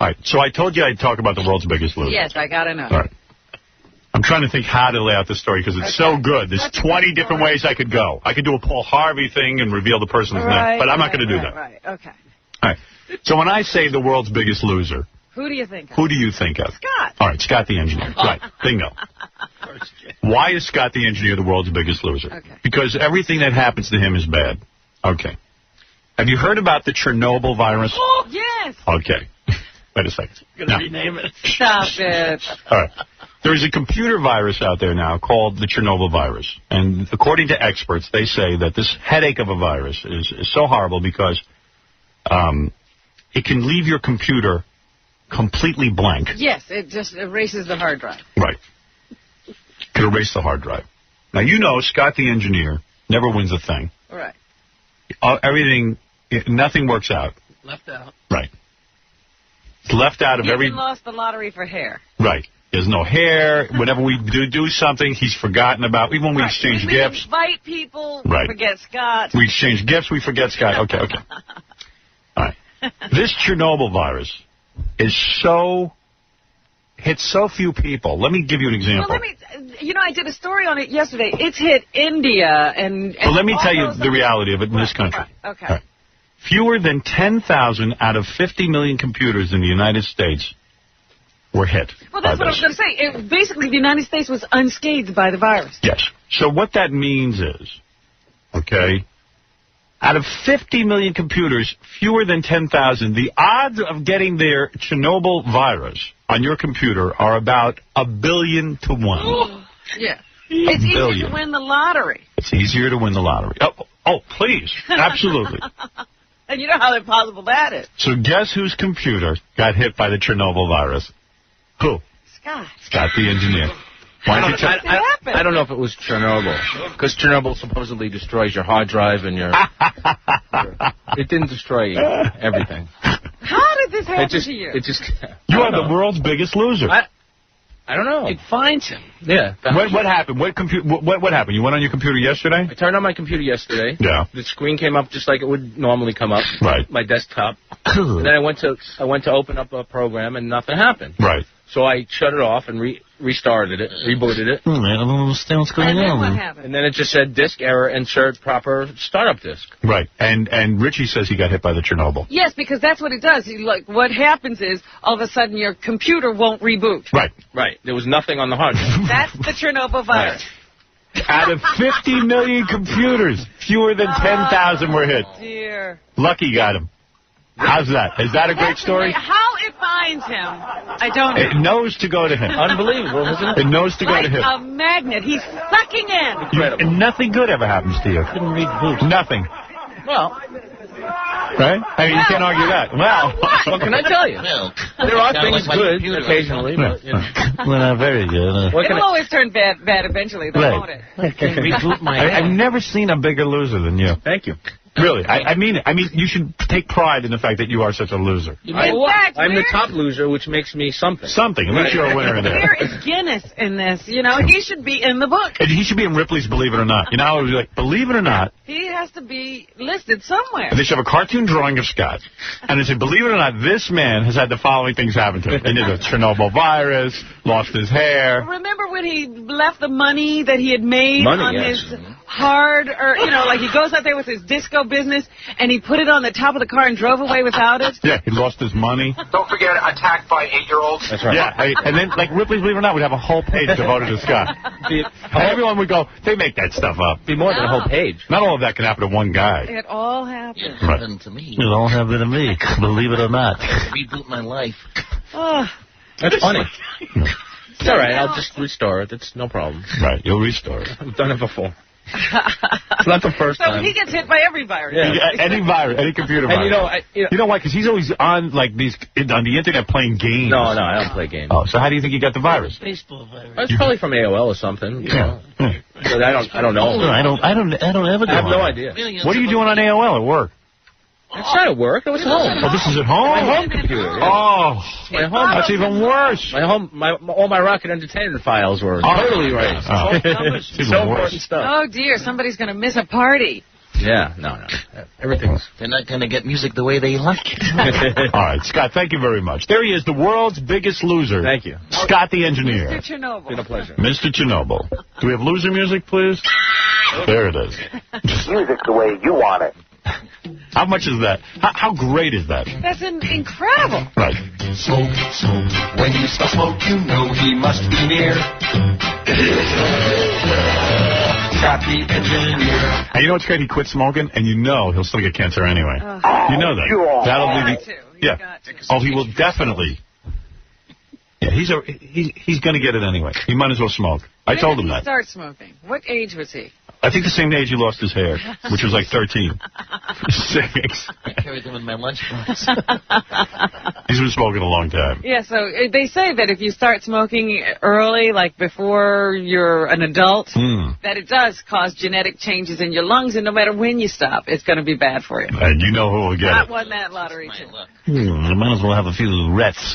All right, so I told you I'd talk about the world's biggest loser. Yes, I got to know. All right. I'm trying to think how to lay out the story because it's so good. There's 20 different ways I could go. I could do a Paul Harvey thing and reveal the person's name, but I'm not going to do that. Right, okay. All right. So when I say the world's biggest loser, who do you think of? Who do you think of? Scott. All right, Scott the engineer. Right, bingo. Why is Scott the engineer the world's biggest loser? Okay. Because everything that happens to him is bad. Okay. Have you heard about the Chernobyl virus? Oh, yes. Okay. Wait a second. You're going to rename it. Stop it. All right. There's a computer virus out there now called the Chernobyl virus. And according to experts, they say that this headache of a virus is so horrible because it can leave your computer completely blank. Yes, it just erases the hard drive. Right. Could erase the hard drive. Now, you know Scott the engineer never wins a thing. Right. Nothing works out. Left out. Right. It's left out of every... He lost the lottery for hair. Right. There's no hair. Whenever we do something, he's forgotten about. Even when we exchange gifts. We invite people, right. We forget Scott. We exchange gifts, we forget Scott. Okay. All right. This Chernobyl virus is hits so few people. Let me give you an example. Well, I did a story on it yesterday. It's hit India and well, let me tell you the reality of it in this country. Right. Okay. Right. Fewer than 10,000 out of 50 million computers in the United States were hit. Well, that's what I was going to say. Basically, the United States was unscathed by the virus. Yes. So what that means is, okay, out of 50 million computers, fewer than 10,000, the odds of getting their Chernobyl virus on your computer are about 1 billion to 1. Yeah. It's easier to win the lottery. It's easier to win the lottery. Oh, please. Absolutely. And you know how impossible that is. So guess whose computer got hit by the Chernobyl virus? Who? Scott. Scott the engineer. I don't know if it was Chernobyl, because Chernobyl supposedly destroys your hard drive and your... It didn't destroy everything. How did this happen to you? You are the world's biggest loser. I don't know. It finds him. Yeah. What happened? What happened? You went on your computer yesterday? I turned on my computer yesterday. Yeah. The screen came up just like it would normally come up. Right. My desktop. And then I went to open up a program and nothing happened. Right. So I shut it off and restarted it, rebooted it. I don't understand what's going on. What happened? And then it just said disk error, insert proper startup disk. Right. And Richie says he got hit by the Chernobyl. Yes, because that's what it does. What happens is all of a sudden your computer won't reboot. Right. Right. There was nothing on the hard drive. That's the Chernobyl virus. Right. Out of 50 million computers, fewer than 10,000 were hit. Dear. Lucky got him. How's that? Is that a great story? How it finds him, I don't know. It knows to go to him. Unbelievable, isn't it? It knows to go to him. Like a magnet. He's sucking in. And nothing good ever happens to you. Couldn't read boots. Nothing. Well, right? I mean, you can't argue that. Well, what can I tell you? Well, there are things good occasionally, but, you know. Well, very good. It'll always turn bad eventually, though, won't it? I can't reboot my I've never seen a bigger loser than you. Thank you. Really, I mean it. I mean, you should take pride in the fact that you are such a loser. I'm the top loser, which makes me something. Something. At least you're a winner there. There is Guinness in this. You know, he should be in the book. And he should be in Ripley's Believe It or Not. You know, I was like, Believe It or Not. He has to be listed somewhere. And they should have a cartoon drawing of Scott. And they said, believe it or not, this man has had the following things happen to him. He had the Chernobyl virus, lost his hair. Remember when he left the money that he had made on his hard, or, you know, like he goes out there with his disco business, and he put it on the top of the car and drove away without it? Yeah, he lost his money. Don't forget, attacked by 8-year-olds. That's right. Yeah, and then, like, Ripley's Believe It or Not would have a whole page devoted to Scott. And everyone would go, they make that stuff up. Be more than a whole page. Not all of that can happen to one guy. It all happened. It happened to me. It all happened to me, believe it or not. Reboot my life. Oh. That's funny. It's all right. I'll just restore it. It's no problem. Right. You'll restore it. I've done it before. It's not the first time. So he gets hit by every virus. Yeah. Any virus, any computer virus. And you know why? Because he's always on on the internet playing games. No, I don't play games. Oh, so how do you think you got the virus? Baseball virus. It's probably from AOL or something. You know. But I don't know. I don't ever. I have no idea. What are you doing on AOL at work? It's not at work. It was home. Oh, this is at home? My home computer. Yeah. Oh, my home. That's even worse. All my Rocket Entertainment files were totally erased. It's so important stuff. Oh, dear. Somebody's going to miss a party. Yeah, no. Everything's... They're not going to get music the way they like it. All right, Scott, thank you very much. There he is, the world's biggest loser. Thank you. Scott the engineer. Mr. Chernobyl. Been a pleasure. Mr. Chernobyl. Do we have loser music, please? There it is. Music the way you want it. How much is that? How great is that? That's incredible. Right. Smoke, smoke. When you smell smoke, you know he must be near. Scott the engineer. And you know what's great? He quit smoking, and you know he'll still get cancer anyway. You know that. That'll be the... Yeah. Oh, he will definitely... Yeah, he's going to get it anyway. He might as well smoke. I told him that. When did he start smoking? What age was he? I think the same age he lost his hair, which was like 13. 6. I carried them in my lunchbox. He's been smoking a long time. Yeah, so they say that if you start smoking early, like before you're an adult, that it does cause genetic changes in your lungs, and no matter when you stop, it's going to be bad for you. And you know who will get it. I won that lottery, too. I might as well have a few Rets.